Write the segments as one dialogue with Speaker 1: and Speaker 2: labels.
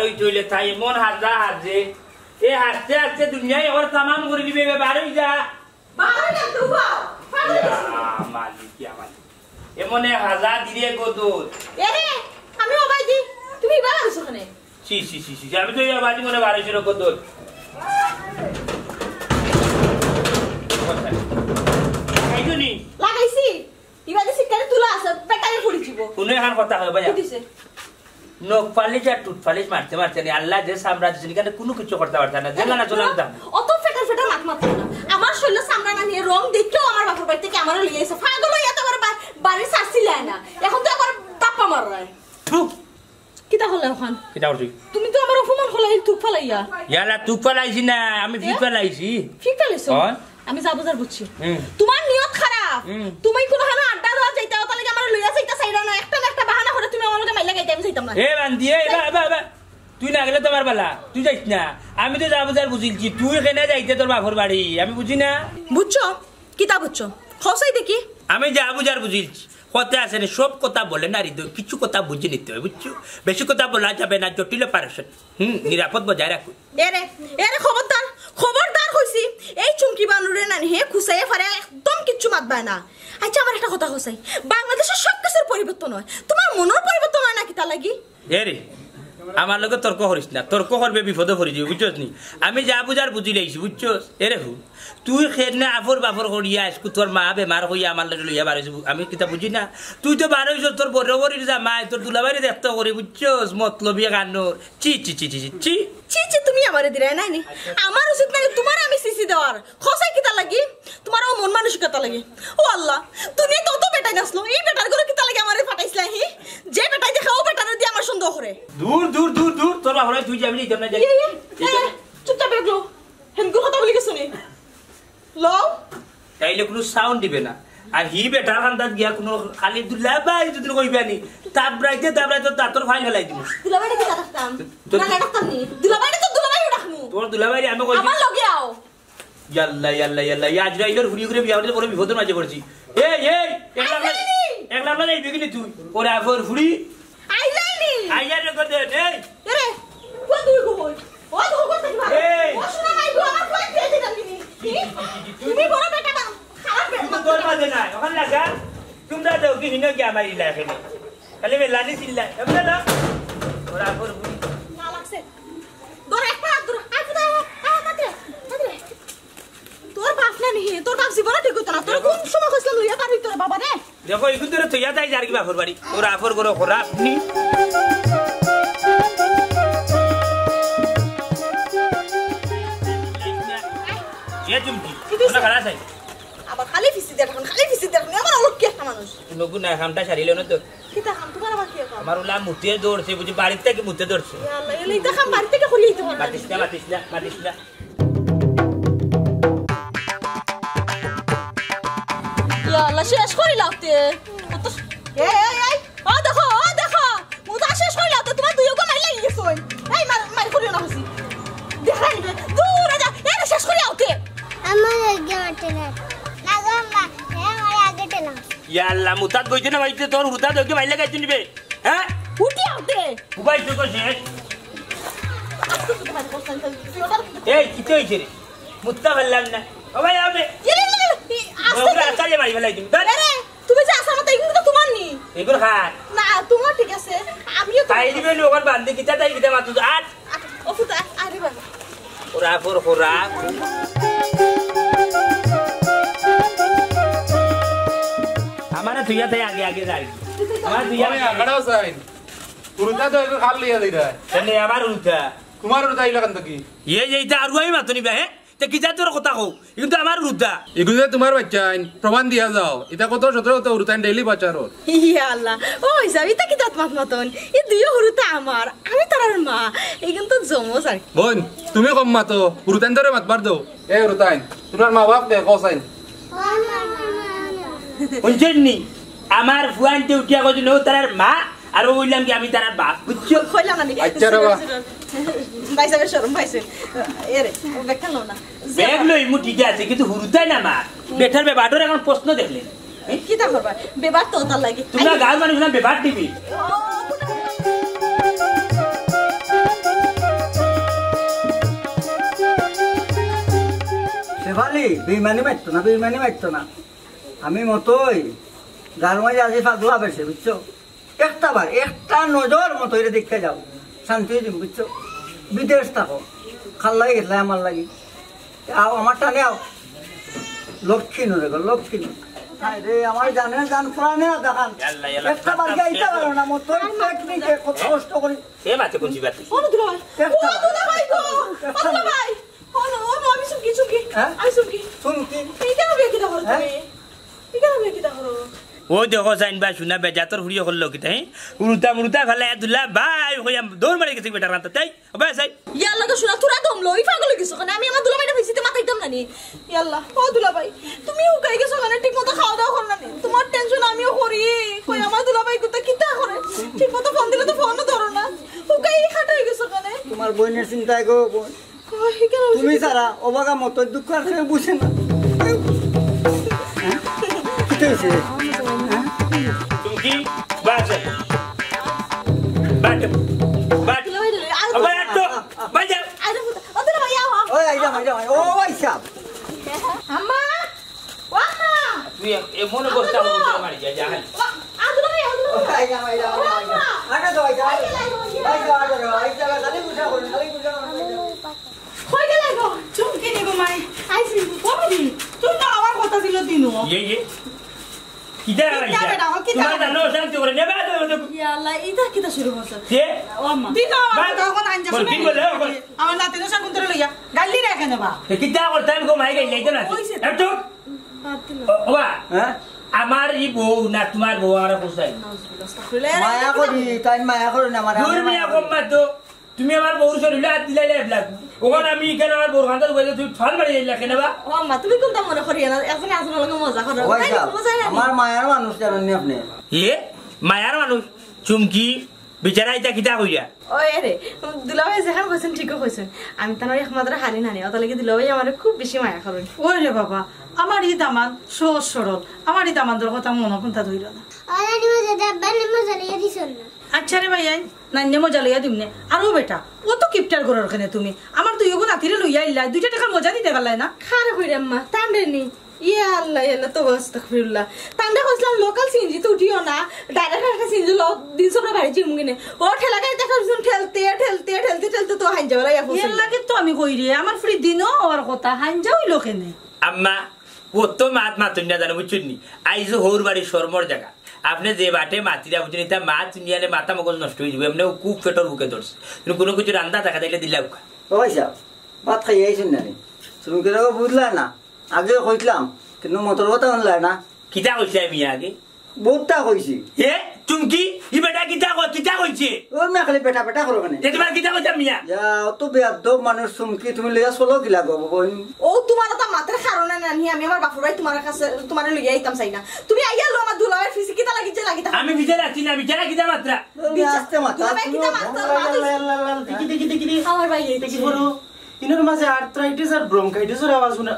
Speaker 1: বারোই চলে তাই এমন হাজা হাজে এ হাসতে হাসতে দুনিয়ায় ওর তামাম করে দিবে বারোই যা মালিক এমন হাজা দিয়ে কদর
Speaker 2: আমি অবাইদি তুমি এবার আসো ওখানে
Speaker 1: ছি ছি ছি ছি আমি তো এই বাজি মনে বারোইছিল কদর লাগাইছনি
Speaker 2: লাগাইছি ইবাদি সিকারে তুলা আছে পেটারে পড়ি দিব
Speaker 1: কোনে হান কথা হয় ভাইয়া
Speaker 2: কি দিছে
Speaker 1: নখ পালিশ আর টুট পালিশ মারতে মারতে নি আল্লাহ যে সামরা দিছেন এখানে কোনো কিছু করতে পারতা না জানা না চলাম দাম
Speaker 2: অত ফেটা ফেটা মাত মারতে না আমার শরীরে সামরা না নিয়ে রং দেখেও আমার বাপের বাড়ি থেকে আমারও লিয়ে এসে পাগল হইয়া তো আমার বাড়ি সারছিল না এখন তো আমার টাপ্পা মার রায় কিটা হলো এখন
Speaker 1: কিটা করছি
Speaker 2: তুমি তো আমার অপমান হলাই তুক ফলাইয়া
Speaker 1: ইয়ালা তুক ফলাইছি না আমি ফিক ফলাইছি
Speaker 2: ফিক ফলাইছো আমি যা বুঝার বুঝছি তোমার নিয়ত খারাপ তুমি কোন হানা আড্ডা দেওয়া যাইতাও তাহলে কি আমার লইয়া যাইতা চাইরা না একটা না একটা বাহানা করে তুমি আমার লগে মাইলা গাইতে আমি যাইতাম না
Speaker 1: এ বান্দি এ বা তুই না গেলে তোমার বালা তুই যাইছ না আমি তো যা বুঝার বুঝিলছি তুই এখানে যাইতে তোর বাপর বাড়ি আমি বুঝি না
Speaker 2: বুঝছো কিতা বুঝছো খসাই দেখি
Speaker 1: আমি যা বুঝার বুঝিলছি কথা আছে না সব কথা বলে না হৃদয় কিছু কথা বুঝে নিতে হবে বুঝছো বেশি কথা বলা যাবে না জটিল পারেশন নিরাপদ বজায় রাখো
Speaker 2: এরে এরে খবরদার হইছি এই চুমকি বানুরে না হে খুসাইয়ে ফারে একদম কিচ্ছু মাতবা না আচ্ছা আমার একটা কথা হইছে বাংলাদেশের সব কিছুর পরিবর্তন হয় তোমার মনের পরিবর্তন হয় না কিতা লাগি
Speaker 1: এরে আমার লগে তর্ক করিস না তর্ক করবে বিপদে পড়ে যাবে বুঝছস নি আমি যা বুঝার বুঝি লাইছি বুঝছস এরে হু তুই খেদনা আফর বাফর করিয়া আজকু তোর মা বেমার হইয়া আমার লগে লইয়া বাড়াইছ আমি কিতা বুঝি না তুই তো বাড়াইছ তোর বড়বড়ির জামাই তোর দুলাবাড়ি দেখতে করি বুঝছস মতলবি গানোর চি চি চি চি চি
Speaker 2: চি চি তুমি আমারে দিরাই নাই নি আমার উচিত নাই তোমার আমি সিসি দেওয়ার খসাই কিতা লাগি তোমার মন মানসিকতা লাগি ও আল্লাহ তুমি তো তো বেটাই নাসলো এই বেটার করে কিতা লাগি আমারে ফাটাইছলা হি যে বেটাই দেখাও বেটারে দি আমার সন্দেহ করে
Speaker 1: দূর দূর দূর দূর তোর বাপরে তুই যাবি না না যাই
Speaker 2: চুপচাপ বেগলো হেনকু কথা বলি গেছনি লও
Speaker 1: তাইলে কোনো সাউন্ড দিবে না আর হি বেটার খান্দাত গিয়া কোনো খালি দুলাবাই যদি কইবে নি তাবরাইতে তাতর ফাইল ফেলাই দিব
Speaker 2: দুলাবাইটা কি রাখতাম না রাখতাম নি দুলাবাইটা তো দুলাবাই রাখমু
Speaker 1: তোর দুলাবাই আমি কই
Speaker 2: আমার লগে আও
Speaker 1: ইয়াল্লা ইয়াল্লা ইয়াল্লা আজরাইলের ঘুরি ঘুরে বিয়া হইতে বড় বিপদের মাঝে পড়ছি এই একলা না যাইবি কি তুই ওরে আফর ফুড়ি
Speaker 2: আইলাইনি
Speaker 1: আইয়ার কর দে এই
Speaker 2: এরে কোন দুই কই ও তো কত কি
Speaker 1: এই
Speaker 2: ও শোনা নাই গো আমার কই দিয়ে দিতাম তুমি বড় বেটা না খারাপ বেটা
Speaker 1: তোর মাঝে নাই ওখানে লাগা তোমরা দাও কি হিনো কি আমারই লাগে না খালি বেলানি চিল্লা এমন না ওরে আফর ফুড়ি
Speaker 2: না লাগছে দর একটা দর আইফুদা মাত্রে তোর বাপ না নি তোর বাপ জীবন ঠিক হতো না তোর কোন সময় কইছলা লইয়া পারবি তোর বাবা রে
Speaker 1: দেখো ইগুন তোরে তুইয়া যাই যার কি বাপর বাড়ি ওরা আফর করো খরাপ নি ये चुमकी ना खड़ा है
Speaker 2: अब खाली फिसी दे আমার লোক কি একটা মানুষ
Speaker 1: নগু না হামটা সারিলো না তো
Speaker 2: কিটা হাম তোমার আবার কি কথা
Speaker 1: আমার উলা মুতে দৌড়ছে বুঝি বাড়ি থেকে মুতে দৌড়ছে
Speaker 2: ইয়া আল্লাহ এলে এটা খাম বাড়ি থেকে খুলি দিতে পারবে
Speaker 1: মাতিস না
Speaker 2: ইয়া আল্লাহ শেষ করি লাগতে এই ও দেখো মুতা শেষ করি লাগতে তোমার দুইও গো মাইলা গেছো এই মার করিও না হসি দেখাই দে দূর যা এই শেষ করি আউতে
Speaker 3: আমার আগে মারতে না লাগাম্বা আমার আগে টেনা
Speaker 1: ইয়া আল্লাহ মুতাত কইছে না ভাইতে তোর হুতা দকে মাইলা গাইছ নিবে হ্যাঁ
Speaker 2: উঠি আউতে
Speaker 1: উবাই তো কইছে এই কিতে হইছে রে মুত্তা বললাম না ও ভাই আবে ওরা আসালে ভাই বলাই তুমি
Speaker 2: আরে তুমি যে আসা মত এগুলো তো তোমার নি
Speaker 1: এগুলো খা
Speaker 2: না তোমার ঠিক আছে আমিও তো
Speaker 1: তাই দিবে লোকন বান্ধি কিতা তাই কিতা মাতু আট
Speaker 2: ও ফুটা আরে বাবা
Speaker 1: ওরা ফর খরা हमारा तुया थे आगे जाए हमारा तुया
Speaker 4: खड़ा साइन उरुता तो एक खाल लिया दे रहा है
Speaker 1: तने हमार उरुता
Speaker 4: तुम्हारा उरुता इला कंद की
Speaker 1: ये जेता अरुई मा तनी बे ते किजा तोर কথা কও কিন্তু আমার উরুতা
Speaker 4: এগুলো তোমার বাচ্চা আইন প্রমাণ দিয়া যাও এটা কত 17 তো উরুতা ডেইলি বাচ্চার
Speaker 2: ইয়া আল্লাহ ও হিসাবই তা কি দাঁত মতন এই দুইও উরুতা আমার আমি তার মা এই কিন্তু জমজ আর
Speaker 4: বোন তুমি কম মাতো উরুতান ধরে মাতবার দাও এ উরুতাইন তোমার মা বাপ দে কোসাইন
Speaker 1: উনজেননি আমার ফুয়ানতে উঠিয়া কইল নো তার মা আর বললাম কি আমি তার বাপ বুঝছো
Speaker 2: কইলাম না
Speaker 4: আচ্ছা রে বাবা
Speaker 2: ভাইসা শরম ভাইসে এরে বেকাল না
Speaker 1: ব্যাগ লই মু ঠিক আছে কিন্তু হুরুতাই না মা বেটার বেবাডর এখন প্রশ্ন দেখলেন
Speaker 2: কি তা করবা বেবার তো তার লাগি
Speaker 1: তোমরা গাল মানুষ না বেবাড দিবি
Speaker 5: শেফালি বেইমানি মারতো না আমি মতোই যার মাঝে আজি পাগলা বেছে বুঝছো একটা নজর মতো এটা দেখতে যাও শান্তি হয়ে যাবে বুঝছো বিদেশ থাকো খাল্লাই গেলে আমার লাগি আমার টানে আও লক্ষ্মী রে গো লক্ষ্মী রে আমার জানে জান প্রাণে দেখান একটা বার গাইতে পারো না মতো টেকনিকে কত কষ্ট করি
Speaker 1: এ বাতে কোন জিবাতে
Speaker 2: ও দুলাভাই গো দুলাভাই ও আমি সুমকি আমি সুমকি এই কেন বিয়ে করো
Speaker 1: ও দেখো সাইনবা শুনা বেজাতর হুড়িয়ে করলো কি তাই উড়ুতা ফেলে দুলা ভাই হইয়াম দৌড় মারি গেছে বেটার রাতে তাই ওবা সাই
Speaker 2: ইয়াল্লা তো শুনা তোরা দমলো এই পাগল গেছো কেন আমি আমার দুলাভাইটা ফিসিতে মাথাইতাম না নি ইয়াল্লা ও দুলাভাই তুমি উকাই গেছো কেন ঠিক মতো খাওয়া দাওয়া করনা নি তোমার টেনশন আমিও করি কই আমার দুলাভাই কত কিতা করে ঠিক মতো ফোন দিলে তো ফোনও ধরো না উকাই খাটাই গেছো কেন
Speaker 5: তোমার বোনের চিন্তায় গো বোন তুমি সারা অবাগা মতো দুঃখ আর কেউ বুঝে না কি হইছে
Speaker 1: তুমি বাস বাট আবার তো বাজা
Speaker 2: ও দুলাভাই আও
Speaker 5: ওই আইজা ও আইসা
Speaker 2: আম্মা ওয়ামা
Speaker 1: তুই এমন অবস্থা হলো তোর মারি যা হাল
Speaker 2: আ দুলাভাই
Speaker 5: আইজা আগে তো আইজা খালি বুঝা করে
Speaker 2: কই গেলে গো চুমকি নি গো মাই আইছি কবে তুই তো আমার কথা ছিল দিনু
Speaker 1: ये কিদা রাইয়া তোমার জানো শান্তি করে নেবা তো
Speaker 2: ইয়া আল্লাহ এটা কিটা শুরু করছ
Speaker 1: কে
Speaker 2: ও আম্মা দিনো তখন আনজা শুনে
Speaker 1: কি বলে
Speaker 2: আমার নাতিনো শাকুন্তর লইয়া গালি রাখে নেবা
Speaker 1: কিদা করতে আমি ঘুমাই গেল লাইতে না একটু ওবা
Speaker 5: হ্যাঁ
Speaker 1: আমার ই বউ না তোমার বউ আর কোসাই
Speaker 5: মায়া করি তাই মায়া করে না আমার
Speaker 1: দূর মিয়া কম্মা তো তুমি আমার বউর শরীরে হাত দিলাই লাইবলা ওখানে আমি কেন আমার বউর কান্দার বইলে তুই ফল মারি যাইলা কেন বা
Speaker 2: ও আম্মা তুমি কোনটা মনে করি না এখন আসলে লগে মজা করো তাই মজা না
Speaker 5: আমার মায়ার মানুষ জানেন নি আপনি
Speaker 1: মায়ার মানুষ চুমকি বিচারা এটা কিতা কইরা
Speaker 2: ওই রে দুলাভাই যেখান কইছেন ঠিক কইছেন আমি তার একমাত্র হারি নানি অত লাগি দুলাভাই আমার খুব বেশি মায়া করেন
Speaker 6: ওই রে বাবা আমার ই দামান সহজ সরল আমার ই দামানদের কথা মনে কোনটা ধইল না
Speaker 3: আলানি মজা দাবান মজা লিয়ে দিছন না
Speaker 6: আচ্ছা রে ভাই নান্যে মজা লইয়া দিমনে আরো বেটা ও তো কিপটার ঘরের ওখানে তুমি আমার দুই গো নাতিরে লইয়া ইলা 2 টাকার মজা দিতে পারলাই না
Speaker 2: খারে কইরে আম্মা তান্ডে নি ইয়া আল্লাহ ইয়া তো আস্তাগফিরুল্লাহ তান্ডে কইছলাম লোকাল সিনজি তো উঠিও না ডাইরেক্ট একটা সিনজি লো 300 টাকা বাড়ি জিমগিনে ও ঠেলা গাড়ি দেখা শুন ঠেলতে তো হাইন যাওয়া ইয়া
Speaker 6: এর লাগে তো আমি কই রে আমার ফ্রি দিনও আর কথা হাইন যাও লোকেনে
Speaker 1: আম্মা ও তো মাতুন না জানো বুঝছনি আইজো হোর বাড়ি শর্মর জায়গা আপনি যে বাটে মাতিরা বুঝছেন এটা মাছ নিয়ে মাথা মগজ নষ্ট হয়ে যাবে এমনি খুব পেটর বুকে ধরছে কিন্তু কোনো কিছু রান্না দেখা দিলে দিলা
Speaker 5: ওই সাহেব ভাত খাই আইছেন না তুমি কেন বুঝলা না আগে কইলাম কিন্তু মতর কথা শুনলা না
Speaker 1: কিতা কইছে আমি আগে
Speaker 5: বহুতটা কইছি
Speaker 1: এ চুমকি ই বেটা কিতা কইছে
Speaker 5: ওর না খালি বেটা করো কেন
Speaker 1: তোমার কিতা কইছে মিয়া
Speaker 5: যা অত বেয়াদব মানুষ চুমকি তুমি লইয়া চলো কি লাগবো বোন
Speaker 2: ও তোমার তো মাত্রা কারণে নানি আমি আমার বাপুর ভাই তোমার কাছে তোমার লইয়া আইতাম চাই না তুমি আইয়া লো আমার দুলাভাই ফিসি কিতা লাগিছে
Speaker 1: আমি বিচার আছি না বিচারা কিতা মাত্রা
Speaker 5: আস্তে মাথা
Speaker 2: আমার ভাই এইটা কি বড়
Speaker 7: ইনোর মাঝে আর্থ্রাইটিস আর ব্রঙ্কাইটিসের আওয়াজ শুনা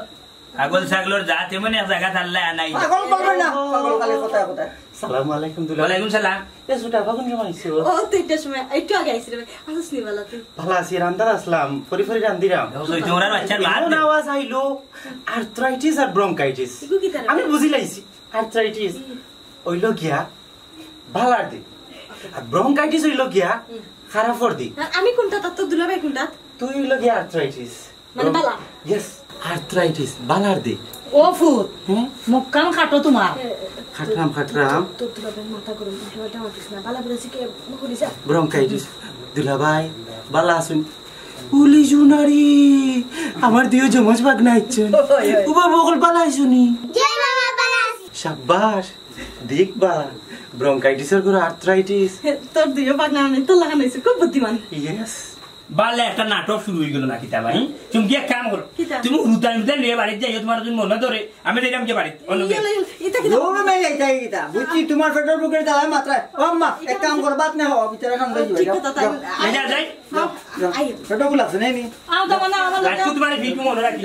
Speaker 1: পাগল ছাগলর জাত এমন এক জায়গা আল্লাহ আনাই
Speaker 5: পাগল করবে না পাগল খালি কথা
Speaker 7: সালামু আলাইকুম দুলা
Speaker 1: ওয়ালাইকুম সালাম
Speaker 7: এ সুটা বাগুন কেমন আইছো
Speaker 2: ও তুইটা সময় একটু আগে আইছিস রে আসনি বালা তুই
Speaker 7: ভালো আছি রান্দার আসলাম ফরি রান্দিরাম
Speaker 1: ওই তোমরা বাচ্চার বাদ
Speaker 7: এমন আওয়াজ আইলো আর্থ্রাইটিস আর ব্রঙ্কাইটিস আমি বুঝিলাইছি আর্থ্রাইটিস ওইলো গিয়া ভালার দি আর ব্রঙ্কাইটিস হইলো গিয়া খারাপর দি
Speaker 2: আমি কোনটা তো দুলাভাই কোনটা
Speaker 7: তুই হইলো গিয়া আর্থ্রাইটিস
Speaker 2: মানে বালা
Speaker 7: ইয়েস আর্থ্রাইটিস বালার দি
Speaker 6: ও ফুট মুখ কান কাটো তোমার
Speaker 7: খাটরাম
Speaker 2: তো দুলাভাই মাথা গরম হেওয়াটা মাটিস না বালা বলেছি কে করিস
Speaker 7: ব্রঙ্কাইটিস দুলাভাই বালা আসুন উলি জুনারি আমার দিও জমজ বাগ নাইছেন উবা বগল বালা আইছুনি
Speaker 3: জয় মামা বালাস
Speaker 7: শাবাশ দেখ বালা ব্রঙ্কাইটিসের করে আর্থ্রাইটিস
Speaker 2: তোর দিও বাগনা নাই তো লাগানো হইছে খুব বুদ্ধিমান
Speaker 7: ইয়েস
Speaker 1: বালে একটা নাটক শুরু হয়ে গেল না কিতা ভাই চুমকি এক কাম করো তুমি রুতান নিয়ে বাড়িতে যাইও তোমার যদি মনে ধরে আমি দিলাম যে বাড়িতে
Speaker 2: এটা কি
Speaker 5: দৌড় মে যাইতাই কিতা বুঝছি তোমার পেটের বুকের জ্বালা মাত্রা ও আম্মা এক কাম কর বাত না হও ভিতরে খান দই
Speaker 2: ঠিক কথা তাই
Speaker 1: যা যাই
Speaker 5: পেট বুলাছ নাই নি
Speaker 6: আও দামানা আমার
Speaker 1: রাখু তোমার ভিট মনে রাখি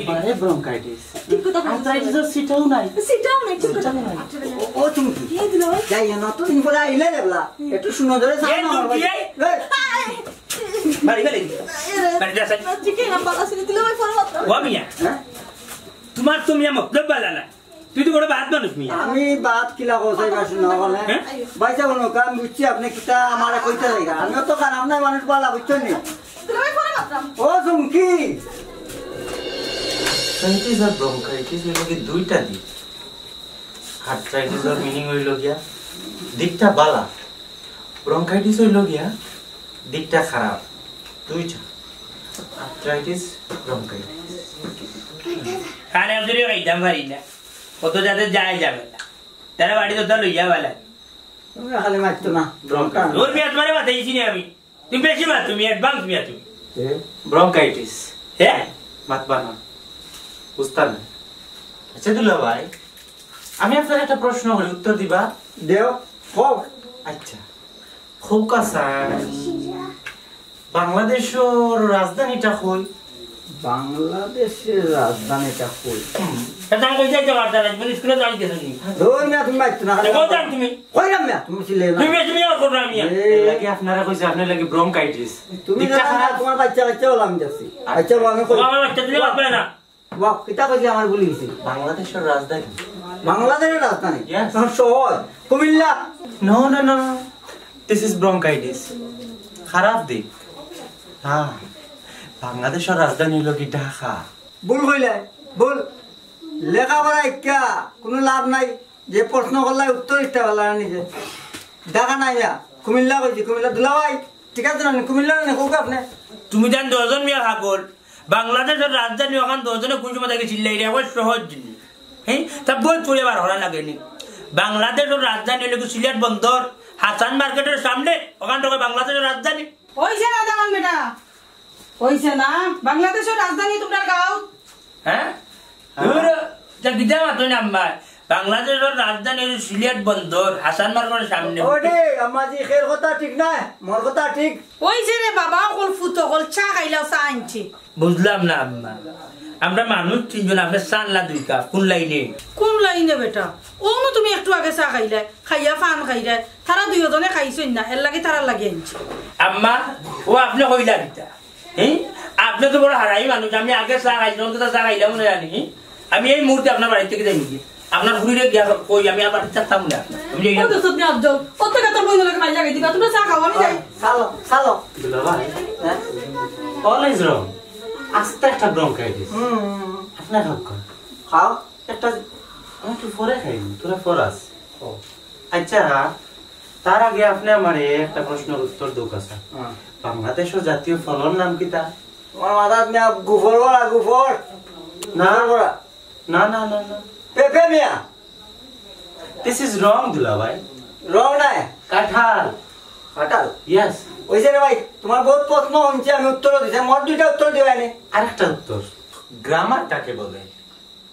Speaker 7: বারে ব্রঙ্কাইটিস
Speaker 2: ঠিক কথা
Speaker 7: আর্থ্রাইটিসের সিটাও নাই
Speaker 2: সিটাও নাই ঠিক কথা
Speaker 5: ও তুমি
Speaker 2: এই দুলাভাই
Speaker 5: যাই না তো তুমি বলা আইলে যাবলা একটু শুনো ধরে
Speaker 1: এই
Speaker 5: সামনে আমার ভাই
Speaker 1: চুমকি, এই।
Speaker 5: এই
Speaker 1: বাড়ি গেলে বাড়ি যাস
Speaker 2: চিকে না বালা সিনে দিলে ভাই পরে মাত্র
Speaker 1: ও মিয়া তোমার তো মিয়া মতলব বালা না তুই তো বড় বাদ মানুষ মিয়া
Speaker 5: আমি বাদ কিলা কোথায় বাসু না বলে বাইসা বলো কাম বুঝছি আপনি কিতা আমারে কইতে লাগা আমি তো খারাপ নাই মানুষ বালা বুঝছেন নি
Speaker 2: দিলে ভাই পরে মাত্র
Speaker 5: ও চুমকি
Speaker 7: আর্থ্রাইটিস আর ব্রঙ্কাইটিস হইল কি দুইটা দিক আর্থ্রাইটিস এর মিনিং হইল গিয়া দিকটা বালা ব্রঙ্কাইটিস হইল গিয়া দিকটা খারাপ দুইটা আর্থ্রাইটিস ব্রঙ্কাইটিস
Speaker 1: খানে আদরি আইতাম পারি না কত যাতে যায় যাবে না তারা বাড়ি তো লইয়া বালা
Speaker 5: তুমি খালি মারতো না
Speaker 7: ব্রঙ্কাইটিস
Speaker 1: ওর মিয়া তোমারে বাতাইছি না আমি তুমি বেশি মাত তুমি অ্যাডভান্স মিয়া তুমি
Speaker 7: ব্রঙ্কাইটিস
Speaker 1: হ্যাঁ
Speaker 7: মাতবা না বুঝতা না আচ্ছা দুলা ভাই আমি আপনার একটা প্রশ্ন করি উত্তর দিবা
Speaker 5: দেও হোক
Speaker 7: আচ্ছা খোকা স্যার বাংলাদেশের রাজধানীটা কই
Speaker 5: বাংলাদেশের রাজধানীটা কই
Speaker 1: এটা আমি কই যাইতে পারতাম না তুমি স্কুলে যাই গেছো নি
Speaker 5: ধর মিয়া তুমি মারতো না
Speaker 1: কই যান তুমি
Speaker 5: কইলাম মিয়া তুমি ছিলে না
Speaker 1: তুমি বেশি মিয়া করবা মিয়া
Speaker 7: এর লাগি আপনারা কইছে আপনার লাগি ব্রঙ্কাইটিস
Speaker 5: তুমি
Speaker 7: দিকটা
Speaker 5: না
Speaker 7: খারাপ
Speaker 5: তোমার বাচ্চা কাচ্চা হলো আমি যাচ্ছি আচ্ছা আমি কই
Speaker 1: বাবা বাচ্চা দিলে বাপরে না
Speaker 5: বাপ কিতা কইছি আমার ভুলে গেছি
Speaker 7: বাংলাদেশের রাজধানী
Speaker 5: বাংলাদেশের রাজধানী
Speaker 7: Yes.
Speaker 5: শহর Comilla
Speaker 7: no no no this is bronchitis খারাপ দিক হ্যাঁ বাংলাদেশের রাজধানী হলো কি ঢাকা
Speaker 5: ভুল কইলে ভুল লেখাপড়া ইচ্ছা কোনো লাভ নাই যে প্রশ্ন করলে উত্তর ইচ্ছা ভালো না নিজে ঢাকা নাই না কুমিল্লা কইছি কুমিল্লা দুলা ভাই ঠিক আছে না কুমিল্লা না কোক আপনি
Speaker 1: তুমি জান 10 জন মিয়া হাগল বাংলাদেশের রাজধানী ওখান 10 জনে কোন সময় থেকে চিল্লাই রে ওই সহজ জিনিস হ্যাঁ তা বই পড়ে বার হরা লাগেনি বাংলাদেশের রাজধানী হলো সিলেট বন্দর হাসান মার্কেটের সামনে ওখান থেকে বাংলাদেশের রাজধানী
Speaker 6: হইছে না দামান বেটা হইছে না বাংলাদেশের রাজধানী তোমার গাঁও
Speaker 1: হ্যাঁ যা বিদ্যা মাত্র না আম্মা বাংলাদেশের রাজধানী হলো সিলেট বন্দর হাসান মার্কেটের সামনে
Speaker 5: ওরে আমাজি খের কথা ঠিক না মোর কথা ঠিক
Speaker 6: হইছে রে বাবা কল ফুটো কল চা খাইলাও চা আনছি
Speaker 1: বুঝলাম না আম্মা আমরা মানুষ তিনজন আমরা সানলা 2 কাপ কোন লাইনে
Speaker 6: কোন লাইনে বেটা ওনো তুমি একটু আগে চা খাইলে খাইয়া ফান খাইলে তারা দুইজনে খাইছই না এর লাগি তারা লাগি আনছি
Speaker 1: আম্মা ও আপনি কইলা দিতা হ্যাঁ আপনি তো বড় হারাই মানুষ আমি আগে চা খাইলাম তো চা খাইলাম না জানি আমি এই মুহূর্তে আপনার বাড়ি থেকে যাই নাকি আপনার ঘুরে গিয়া কই আমি আবার চাচ্তাম না আমি যাই
Speaker 6: ও তো সত্যি আব্দুল কত কথা বই লাগে মাইলা গাই দিবা তুমি চা খাও আমি যাই
Speaker 5: সালো সালো
Speaker 7: দুলা ভাই অল ইজ রং আস্তে একটা ব্রঙ্কাইটিস আপনার হক
Speaker 5: খাও
Speaker 7: একটা আমি তো পরে খাইনি তোরা ফরাস আচ্ছা তার আগে আপনি আমারে একটা প্রশ্নের উত্তর দোক আছে বাংলাদেশের জাতীয় ফলর নাম কি তা
Speaker 5: তোমার মাথাত মিয়া গুফর বড়া গুফর
Speaker 7: না
Speaker 5: বড়া
Speaker 7: না না না না
Speaker 5: পেপে মিয়া
Speaker 7: দিস ইজ রং দুলা ভাই
Speaker 5: রং নাই
Speaker 7: কাঁঠাল
Speaker 5: কাটাল
Speaker 7: ইয়েস
Speaker 5: ওইছে রে ভাই তোমার বহুত প্রশ্ন হচ্ছে আমি উত্তর দিছি মোট দুইটা উত্তর দিবাই নে
Speaker 7: আরেকটা উত্তর গ্রামার কাকে বলে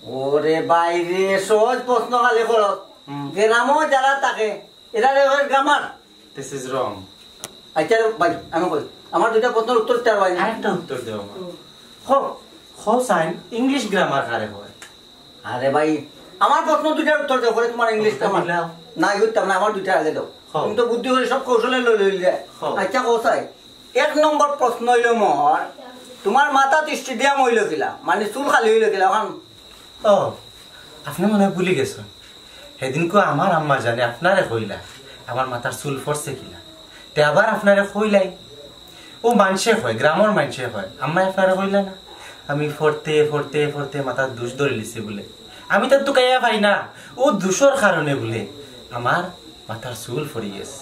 Speaker 5: ওরে বাইরে সহজ প্রশ্ন খালি করো গ্রামও যারা থাকে এরা গ্রামার
Speaker 7: দিস ইজ রং
Speaker 5: আচ্ছা ভাই আমি কই আমার দুইটা প্রশ্নের উত্তর দিতে পারবাই না
Speaker 7: আরেকটা উত্তর দেও হো সাইন ইংলিশ গ্রামার কারে হয়
Speaker 5: আরে ভাই আমার প্রশ্ন দুইটার উত্তর দাও করে তোমার ইংলিশ গ্রামার
Speaker 7: দাও।
Speaker 5: না ইউতাম না আমার দুইটা আগে দাও
Speaker 7: হ্যাঁ।
Speaker 5: তুমি তো বুদ্ধি করে সব কৌশলে লই যায়
Speaker 7: হ্যাঁ।
Speaker 5: আচ্ছা কোসাই 1 নম্বর প্রশ্ন হইল মোহর তোমার মাথা স্টেডিয়াম হইল কিলা মানে চুল খালি হইল কিলা এখন
Speaker 7: ও আপনি মনে হয় ভুলে গেছেন সেদিনকে আমার আম্মা জানে আপনারে কইলা আমার মাথার চুল পড়ছে কিনা তে আবার আপনারে কইলাই ও মানুষে হয় গ্রামের মানুষে হয় আম্মা আপনারে কইলা না আমি ফরতে ফরতে ফরতে মাথার দুষ ধরে লিছি বলে আমি তো টুকাইয়া পাই না ও দুষর কারণে বলে আমার মাথার চুল ফরি গেছে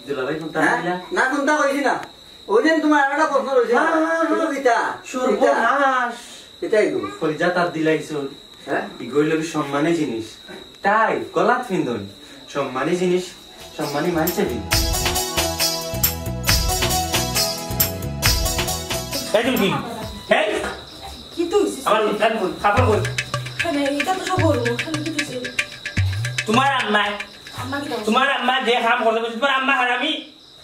Speaker 7: দুলাভাই কোনটা কইলা
Speaker 5: না কোনটা কইছি না ওই দিন তোমার একটা প্রশ্ন রয়েছে
Speaker 7: সর্বনাশ
Speaker 5: এটাই তো
Speaker 7: কলিজা তার দিলাইছুন
Speaker 5: হ্যাঁ
Speaker 7: ইগইল কি সম্মানী জিনিস তাই গলাত ফিন্দন সম্মানী জিনিস সম্মানী মানছে দিন
Speaker 1: এই তুমি কি হ্যাঁ
Speaker 6: কি তুই
Speaker 1: আমার খাবার কই
Speaker 6: এটা তো সব বলবো কি তুই
Speaker 1: তোমার আম্মা
Speaker 6: আম্মা কি দাও
Speaker 1: তোমার আম্মা যে কাম করতে বলছে তোমার আম্মা হারামি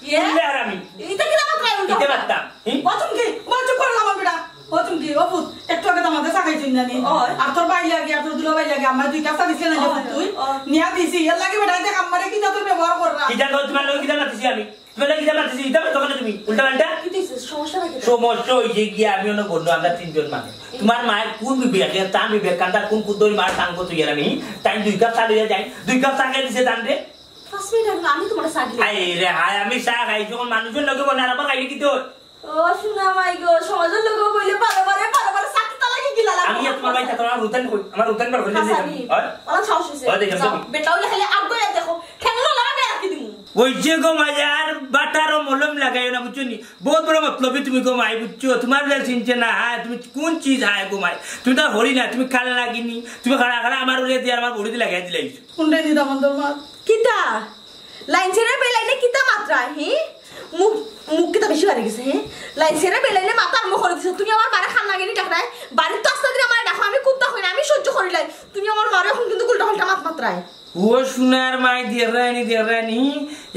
Speaker 1: তুমি হারামি
Speaker 6: এটা কি দাও খাই
Speaker 1: দিতে পারতাম
Speaker 6: অতুম কি মাছ করলাম বেটা অতুম কি অপুত একটু আগে আমাদের সাকাইছিস না নি আর তোর বাই লাগে আর তোর দুলা বাই লাগে আমরা দুই কাপটা দিছিস না তুই নিয়া দিছি এর লাগে বেটা দেখ আমারে কি তোর ব্যবহার কররা
Speaker 1: কি জানো তোমার লগে কি জানো দিছি আমি মানে কি জামাতে দিতা তখন তুমি উল্টা পাল্টা
Speaker 2: কি দিছিস সমস্যা নাকি
Speaker 1: সমস্যা হইছে গিয়া আমি অন্য বন্ধু আমরা তিনজন মানে তোমার মায়ের কোন বিবেকে তান বিবেক কান্দা কোন কুদরি মার টাঙ্গ তুই আর আমি তাই 2 কাপ চা লইয়া যাই 2 কাপ চা খাই দিছে তান রে
Speaker 2: 5 মিনিট আগে আমি তোমার চা দিলাম
Speaker 1: আই রে হাই আমি চা খাই যখন মানুষের লগে বনার আবার খাইলি কি তো
Speaker 2: ও শোনা মাই গো সমাজের লোক বলে বারবার চা কিতা লাগে গিলা লাগে
Speaker 1: আমি তোমার ভাই তোমার রুতন কই আমার রুতন বার হইছে হয়
Speaker 2: ওরা সাহস হইছে বেটাও খালি আগে দেখো ঠেঙ্গলো লাগা রাখি দিমু
Speaker 1: ওই যে গো মায়ার বাটারও মলম লাগাই না বুঝছো নি বহুত বড় মতলবই তুমি গো মাই বুঝছো তোমার যে চিনছে না হ্যাঁ তুমি কোন চিজ হায় গো মাই তুমি তো হরি না তুমি কাল লাগিনি তুমি খাড়া খাড়া আমার উড়ে দিয়ে আমার বড়ি লাগাই দিলাইছো
Speaker 6: কোনটাই দিতাম মা
Speaker 2: কিতা লাইন ছেড়ে বেলাইনে কিতা মাত্রা হি মুখ কিতা বেশি বাড়ি গেছে হে লাইন ছেড়ে বেলাইনে মাথার মুখ করে দিছে তুমি আমার মারে খান লাগেনি ডাকরাই বাড়ির তো আস্তে দিন আমার দেখো আমি কুত্তা কই না আমি সহ্য করি লাই তুমি আমার মারে এখন কিন্তু উল্টা পাল্টা মাত্রায়
Speaker 1: ও সোনার মাই দেরানি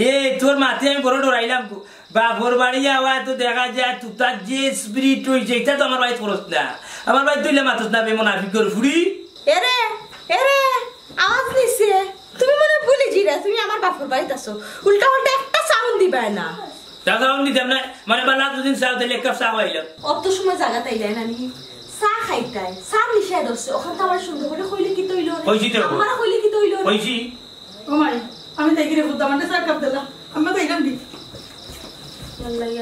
Speaker 1: এই তোর মাথে আমি বড় ডরাইলাম বাপর বাড়ি যাওয়া তো দেখা যায় তুতার যে স্পিরিট হইছে এটা তো আমার বাড়ি খরচ না আমার বাড়ি তুইলে মাথস না বেমনাফিক করে ফুড়ি
Speaker 2: এরে আওয়াজ দিছে তুমি মনে ভুলে জিরা তুমি আমার বাপর বাড়িতে আসো উল্টা পাল্টা একটা সাউন্ড দিবাই না
Speaker 1: দাদা আমি দিতাম না মানে বালা দুদিন চাও দিলে এক কাপ চা খাইলাম
Speaker 2: অত সময় জায়গাতেই যায় না নি চা খাইতাই চা লিশাই দছে ওখান তো আমার সুন্দর করে কইলে কি তইলো
Speaker 1: কইছি তো
Speaker 2: আমার কইলে কি তইলো
Speaker 1: কইছি
Speaker 6: ও মাই আমি দেখি রে বুদ্ধা মানে চা কাপ দিলাম আমি তো এখান দি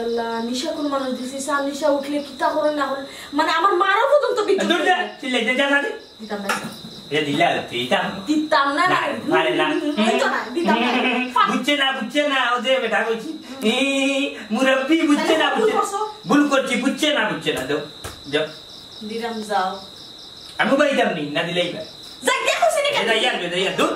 Speaker 2: আল্লাহ নিশা কোন মানুষ দিছে চা নিশা উঠলে কিতা করে না করে মানে আমার মারও পর্যন্ত বিদ্যুৎ
Speaker 1: দূর যা চিল্লাই যা না
Speaker 2: দিতাম না
Speaker 1: এ দিলা দিতাম
Speaker 2: দিতাম না
Speaker 1: পারে না
Speaker 2: দিতাম না
Speaker 1: বুঝছে না ও যে বেটা কইছি মুরব্বি বুঝছে না ভুল করছি বুঝছে না দাও যাও
Speaker 2: দিরাম যাও
Speaker 1: আমি বাইদাম নি না দিলেই ভাই
Speaker 2: যাই দেখো সিনে কে
Speaker 1: দাইয়া দূর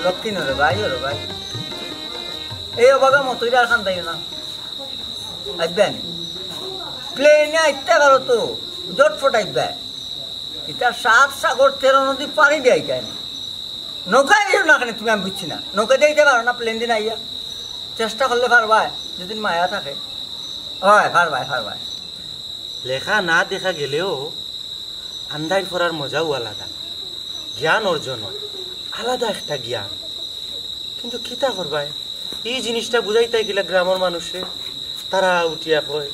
Speaker 5: লক্ষ্মী রে ভাই এই অবাগা মতইরা আর খান তাইও না আইবেন প্লেনে আইতে পারো তো জটফট আইবে এটা 7 সাগর 13 নদী পানি দেয় কেন নৌকায় এসো না কেন তুমি আমি বুঝছি না নৌকা দিতে পারো না প্লেন দিন আইয়া চেষ্টা করলে পারবা যদি মায়া থাকে হয় পারবাই
Speaker 7: লেখা না দেখা গেলেও আন্দাই ফরার মজাও আলাদা জ্ঞান অর্জন হয় আলাদা একটা জ্ঞান কিন্তু কিতা করবাই এই জিনিসটা বুঝাইতে গেলে গ্রামের মানুষে তারা উঠিয়া কয়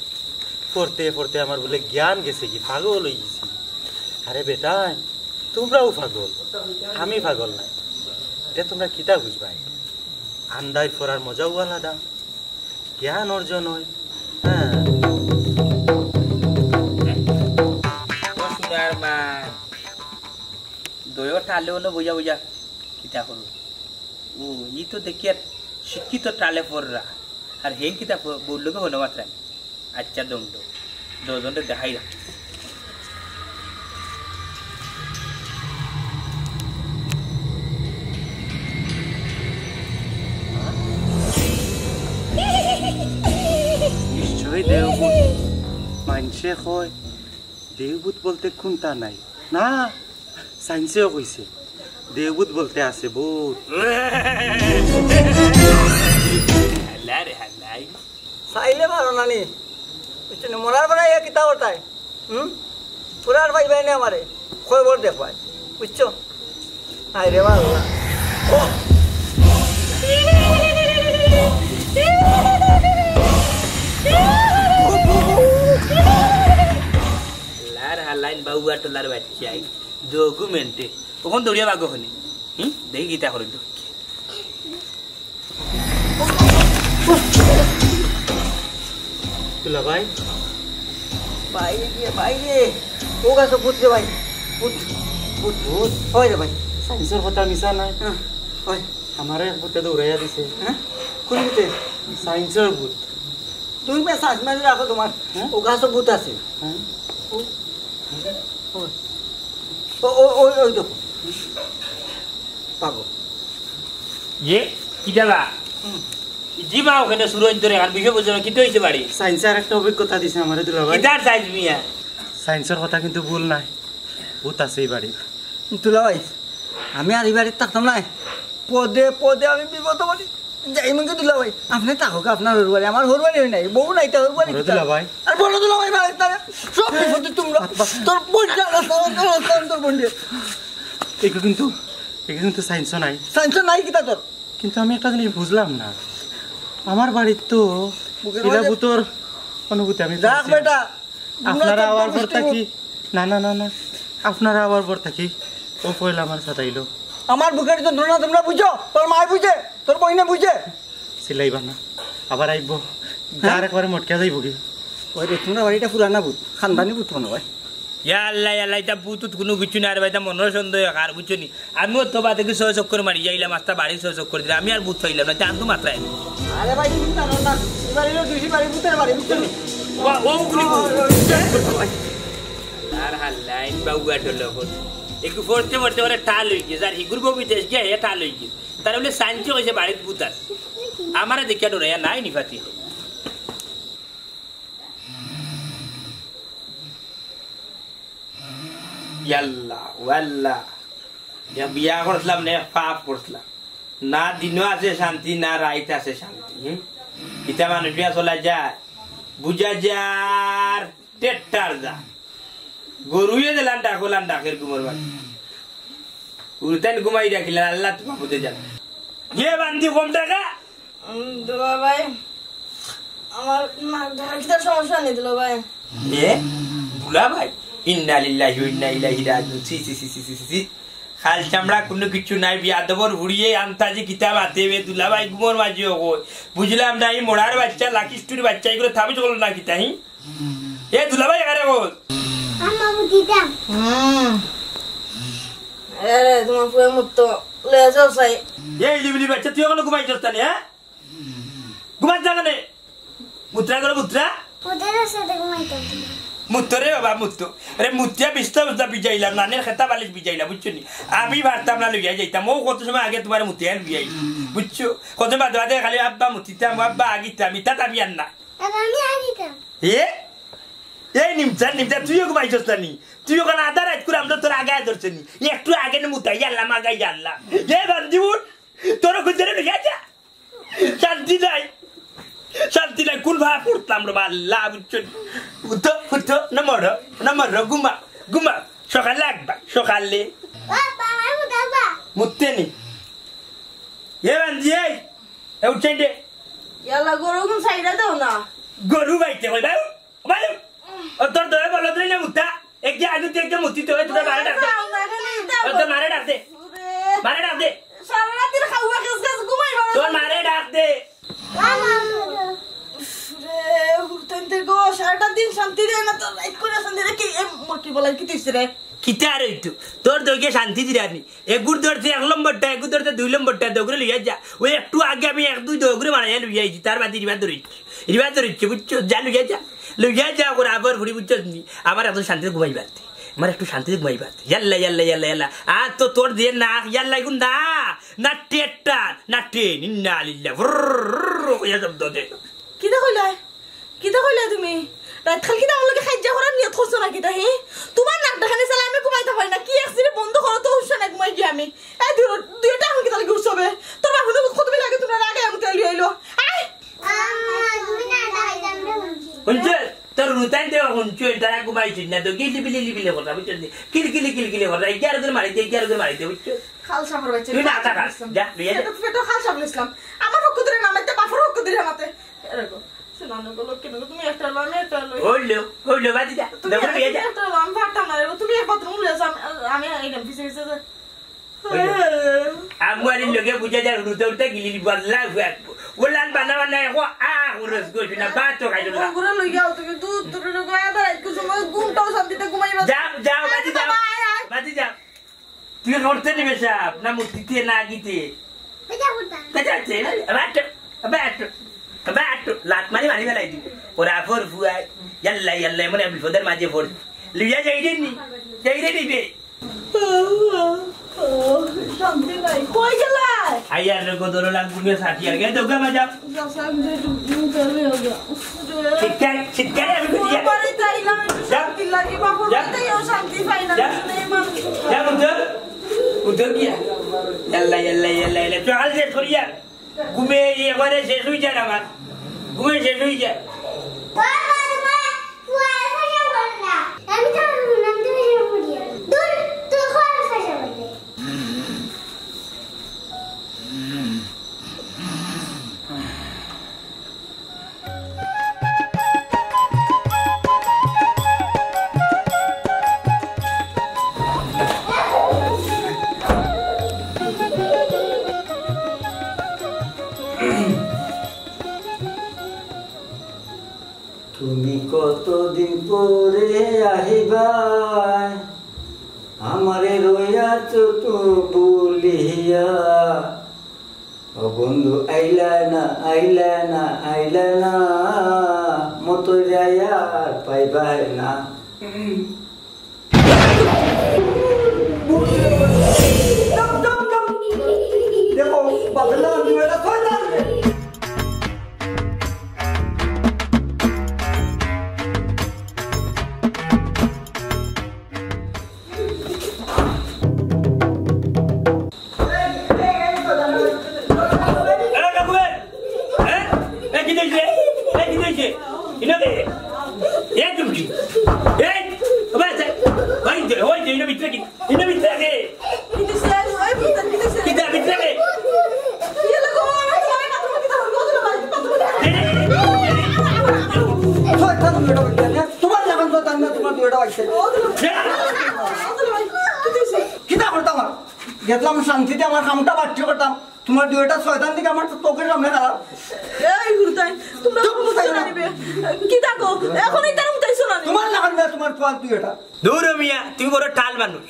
Speaker 7: পড়তে আমার বলে জ্ঞান গেছে কি পাগল হয়ে গেছি আরে বেটা তোমরাও পাগল আমি পাগল নাই এটা তোমরা কিতা বুঝবাই আন্দাই ফরার মজাও আলাদা জ্ঞান অর্জন হয় হ্যাঁ
Speaker 1: সোনার মা দয়ও টালেও না বুঝা কিতা করো ও ই তো দেখি আর শিক্ষিত টালে পড়রা আর হেন কিতা বললো হলো মাত্রায় আচ্ছা দণ্ড দশজনটা দেখাই রাখ
Speaker 7: নিশ্চয়ই দেওভূত মানুষে কয় দেওভূত বলতে খুনতা নাই না সাইন্সেও কইছে দেওভূত বলতে আছে ভূত
Speaker 5: চাইলে পারো না নি মরার বেড়াই কিতা করতাই পুরার ভাই ভাই নে আমারে খবর দেখবাই বুঝছো আই রে ভালো না
Speaker 1: লার হালাইন বাবু টোলার বাচ্চাই ডকুমেন্টে ওখান দৌড়িয়া বাগ হনি দেখি গীতা করে তো
Speaker 7: তুলা ভাই
Speaker 5: বাইরে ও গাছ বুঝছে ভাই বুঝ হয় রে ভাই
Speaker 7: সাইন্সের কথা মিশা নাই
Speaker 5: হয়
Speaker 7: আমার এক ভূতে দৌড়াইয়া দিছে
Speaker 5: হ্যাঁ কোন বুঝতে
Speaker 7: সাইন্সের ভূত
Speaker 5: তুমি বেশ সাজ মাঝে রাখো তোমার ও গাছ বুঝ আছে
Speaker 7: হ্যাঁ
Speaker 5: ওই দেখো পাবো
Speaker 1: ইয়ে কি দাদা জি মা ওখানে শুরু ধরে আর বিষয় বুঝছো না কি তো হয়েছে বাড়ি
Speaker 7: সাইন্সের একটা অভিজ্ঞতা দিছে আমার দুলা ভাই
Speaker 1: কিতার সাইজ মিয়া
Speaker 7: সাইন্সের কথা কিন্তু ভুল নাই ভূত আছে এই বাড়ি
Speaker 5: তুলা ভাই আমি আর এই বাড়ির থাকতাম না পদে আমি বিপদ বলি যাই মনে তুলা ভাই আপনি থাকুক আপনার হরু বাড়ি আমার হরু বাড়ি হয় নাই বউ নাই তো হরু বাড়ি
Speaker 7: তুলা ভাই
Speaker 5: আর বড় দুলাভাই মারে তারে সব বিপদে তোমরা তোর বোন জানা তোর বোন দিয়ে
Speaker 7: এগুলো কিন্তু সায়েন্স নাই
Speaker 5: সায়েন্স নাই কিতা তোর
Speaker 7: কিন্তু আমি একটা জিনিস বুঝলাম না আমার বাড়ির তো ভূতর অনুভূতি আমি
Speaker 5: দেখ বেটা
Speaker 7: আপনারা আবার পর থাকি না না না না আপনারা আবার পর থাকি ও পয়লা আমার সাথে আইলো
Speaker 5: আমার বুকের যন্ত্রণা তোমরা বুঝো তোর মা বুঝে তোর বইনে বুঝে
Speaker 7: সিলাইবা না আবার আইব যার একবারে মটকা যাইব কি
Speaker 5: ওই রে তোমরা বাড়িটা পুরানা ভূত খানদানি ভূত মনে হয়
Speaker 1: আল্লাহ এটা বুতুত কোনো কিছু না আর ভাই মনের সন্দেহ আর বুঝছো নি আমিও তো বাদে সহ চক্কর মারি যাইলাম আস্তা বাড়ি সহ চক্কর দিলাম আমি আর বুথ হইলাম না চান্দু মাত্রায়
Speaker 5: আরে ভাই চিন্তা না বাড়ির দুইটি বাড়ি ভূতের বাড়ি বুঝছো নি
Speaker 1: আর হাল্লাইন বাউগাটো লগত একটু পড়তে পড়তে ওরা টাল হয়ে গিয়েছে আর হিগুর বিদেশ গিয়ে এ টাল হয়ে গিয়েছে তার বলে শান্তি হয়েছে বাড়ির ভূত আছে আমার দেখিয়া ডরে নাই নিফাতি ইয়াল্লাহ ওয়াল্লাহ বিয়া করছিলাম না পাপ করছিলাম না দিনও আছে শান্তি না রাইত আছে শান্তি ইটা মানুষ বিয়া চলা যায় বুঝা যার টেট্টার যা গরুয়ে দিলাম ডাকলাম ডাকের গুমর বাড়ি উল্টান ঘুমাই রাখিলেন আল্লাহ তোমার বুঝে যান কে বান্ধি কম টাকা
Speaker 2: দুলাভাই আমার নাকটার সমস্যা নেই দুলাভাই
Speaker 1: এ দুলা ভাই ইন্না লিল্লাহি ওয়া ইন্না ইলাইহি রাজিউন সি সি সি সি সি খাল চামড়া কোনো কিছু নাই বিয়াদবর হুড়িয়ে আন্তাজি কিতাব আতে বে দুলা ভাই গুমর মাঝি হো বুঝলাম না এই মোড়ার বাচ্চা লাকিস্টুর বাচ্চা এগুলো থামি চলো না কিতাই এ দুলা ভাই আরে গো
Speaker 3: আম্মা বুঝিতা
Speaker 2: আরে তোমার পুরো মুত্ত লয়ে যাও সাই
Speaker 1: এই লিবিলি বাচ্চা তুই এখন ঘুমাই যাস না হ্যাঁ ঘুমাই যা কেন মুত্রা করো মুত্রা
Speaker 3: ওদের সাথে ঘুমাইতাম
Speaker 1: মুত্তরে বাবা মুত্ত আরে মুতিয়া বিস্তা বিস্তা বিজাইলাম নানের খেতা বালিশ বিজাইলাম বুঝছো নি আমি ভাবতাম না লইয়া যাইতাম ও কত সময় আগে তোমার মুতিয়া লইয়াই বুঝছো কত বাদে বাদে খালি আব্বা মুতিতাম আব্বা আগিতাম ইতা তাবি আর না
Speaker 3: আমি আগিতাম
Speaker 1: এই নিমচা তুইও ঘুমাইছস না নি তুই ওখানে আধা রাত করে আমরা তোর আগে ধরছে নি একটু আগে না মুতাই আল্লাহ আগাই আল্লাহ এ বান্দিউন তোর খুঁজে লইয়া যা শান্তি নাই কোন ভাব পড়তাম রে আল্লাহ বুঝছো উঠো নমর ঘুমা সকালে একবার সকালে মুততে নি এ বান্দি এই উঠছে দে
Speaker 2: ইয়ালা গরু কোন সাইডা দাও না
Speaker 1: গরু বাইতে কই ভাই ও তোর দয়ে বলো তুই না মুতা এক আগে তুই একটা মুতি তো তোর মারে ডাক দে তোর মারে ডাক দে
Speaker 2: সারা রাতের খাওয়া খেস ঘুমাই
Speaker 1: তোর মারে ডাক দে
Speaker 2: রে হুরতেনতে গো সারাটা দিন শান্তি রে না তো রাত করে শান্তি রে কি মোটি বলাই কি তুইছ রে
Speaker 1: কিতা রে তুই তোর দইকে শান্তি দিরানি এগুর ধরতে 1 নম্বরটা এগুর ধরতে 2 নম্বরটা দগরে লইয়া যা ওই একটু আগে আমি 1 2 দগরে মারাইয়া লইয়া আইছি তার বাদি রিবা ধরিচ্ছি বুঝছো যা লইয়া যা করে আবার ঘুরি বুঝছো আবার এত শান্তিতে ঘুমাইবাতে আমার একটু শান্তিতে ঘুমাইবাতে ইয়াল্লা আর তো তোর দিয়ে না ইয়াল্লা গুন না টেটটা না ট্রেন ইন্না লিল্লাহ ইয়া শব্দ দে
Speaker 2: কিতা কইলা তুমি রাত খাল কিতা আমার লগে খাইজা করার নিয়ত করছো না কিতা হে তোমার নাকটা খানে চালা আমি ঘুমাইতে পারি না কি এক্সিডেন্ট বন্ধ করো তো হুশ না ঘুমাই গিয়ে আমি এই দুইটা আমি কিতা লাগি উঠছবে তোর বাবু তো কত লাগে তোমরা আগে আমি তাই লইলো আই
Speaker 3: তুমি না দাইতাম রে বুঝি
Speaker 1: শুনছো তোর রুতাই দেওয়া শুনছো তারা ঘুমাইছিস না তো লিবিলে কথা বুঝছো কিলি কথা 11 করে মারিতে বুঝছো
Speaker 2: খাল সাফর বাচ্চা
Speaker 1: তুই না আটা খাস যা লইয়া যা
Speaker 2: ফেটো খাল সাফর ইসলাম আমার হক ধরে নামাইতে বাফর হক ধরে নামাতে এরকম শোনানো বলো কেন তুমি একটা লয় আমি একটা লয়
Speaker 1: হইলো বাদি যা দবরে লইয়া যা
Speaker 2: একটা লয় আমি ভাবতাম না তুমি এক বাথরুম লইয়া আমি আইলাম পিছে
Speaker 1: আমার লগে বুঝা যা রুতে গিলি বল্লা বললান বানা ও রস গোছ না বাতো খাইলো না
Speaker 2: ওগুলো লই যাও তুমি দুধ তোর গায়ে ধরে একটু সময় ঘুমটাও শান্তিতে ঘুমাইবা
Speaker 1: যাও বাদি যাও তুই করতে নিবে সাহেব না মুতিতে না গিতে কাজাতে আবাটো লাট মারি বেলাই দি ওরা ফর ফুয়াই ইয়াল্লা মনে বিপদের মাঝে ফর লিয়া যাই রে বে
Speaker 2: শান্তি নাই কই গেলা
Speaker 1: আইয়ার রে গদর লাগুনে সাটিয়া গে দগা বাজা চিৎকার আমি কইয়া
Speaker 2: পরে তাইলাম শান্তি লাগে বাবা তাইও শান্তি পাই না
Speaker 1: যা উধর গিয়া ইয়াল্লা চল যে ছড়িয়া ঘুমে এবারে শেষ হই যায় আমার ঘুমে শেষ হই যায়
Speaker 3: আমি তো নাম ধরে পড়ি দূর তুই খাওয়া শেষ হবে
Speaker 5: তুমি কতদিন পরে আহিবাই আমারে রইয়াছ তো বলিয়া ও বন্ধু আইলা না মতো যায়ার পাইবাই না দেখো বাবলা দুয়েটা কই যাবে তোমার যখন তো জানি না তোমার দুয়েটা বাচ্চা কিতা করতাম গেতলাম শান্তিতে আমার কামটা বাচ্চা করতাম তোমার দুয়েটা শয়তান দিকে আমার চোখের সামনে খারাপ
Speaker 2: এই গুরুতাই তোমরা বুঝছো নিবে কি থাকো এখনই তার উঠাইছো না
Speaker 5: তোমার লাগান না তোমার পাল দুয়েটা
Speaker 1: দূর মিয়া তুমি বড় টাল মানুষ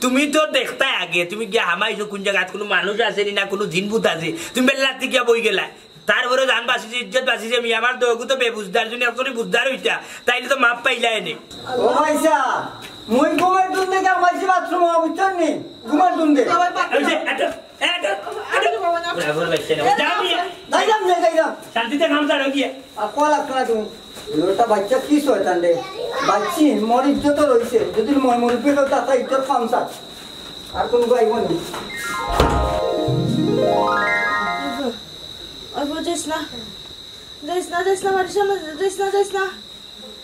Speaker 1: তুমি তো দেখতা আগে তুমি গিয়া হামাইছো কোন জায়গায় কোনো মানুষ আছে না কোনো জিনভূত আছে তুমি বেল্লাতে গিয়া বই গেলা তারপরে জান বাঁচিছে ইজ্জত বাঁচিছে মিয়া আমার দগু তো বেবুজদার জন্য একজনই বুঝদার হইতা তাইলে তো মাপ পাইলাই নে
Speaker 5: ও ভাইসা মুই ঘুমের দুন থেকে আমাইছি বাথরুম বুঝছেন নি ঘুমের দুন থেকে
Speaker 1: শান্তিতে নাম ছাড়ো গিয়া
Speaker 5: কল আপনারা তুমি দুটা বাচ্চা কি শয়তান রে বাচ্চি মোর ইজ্জত রইছে যদি মই মুরব্বি কেউ তাতা ইজ্জত পামসা আর কোন গাইব নি
Speaker 2: অল্প যাইস না বাড়ির সামনে যাইস না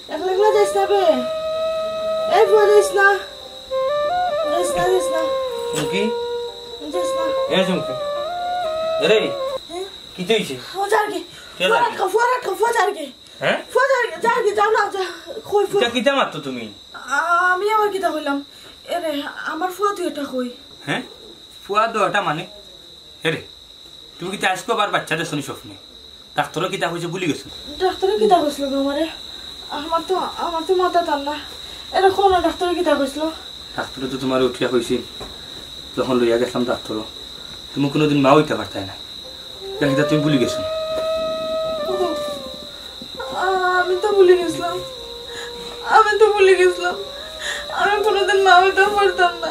Speaker 2: একলা যাইস না বে এই বউ যাইস না
Speaker 1: চুমকি
Speaker 2: যাইস না
Speaker 1: এ চুমকি রে কি হইছে
Speaker 2: ও যারগে ফোরাটকে
Speaker 1: হ্যাঁ
Speaker 2: যারগে যাও না কই ফো
Speaker 1: কিটা কিটা মারতো তুমি
Speaker 2: আমি আবার কিটা কইলাম এরে আমার ফুয়া তুই এটা কই
Speaker 1: হ্যাঁ ফুয়া দোটা মানে রে তুমি কি আজকে আবার বাচ্চাদের শুনি স্বপ্নে ডাক্তারও কিতা হয়েছে ভুলি গেছো
Speaker 2: ডাক্তারে কিটা কইছিল গো আমারে আমার তো মাথা টান না এটা কোন ডাক্তারে কিটা কইছিল
Speaker 1: ডাক্তারে তো তোমার উঠিয়া কইছি যখন লইয়া গেছিলাম ডাক্তারও তুমি কোনোদিন মা হইতে পারতাই না কিতা তুমি ভুলি গেছো
Speaker 2: আমি তো ভুলে গেছিলাম আমি কোনোদিন মা হইতে পারতাম না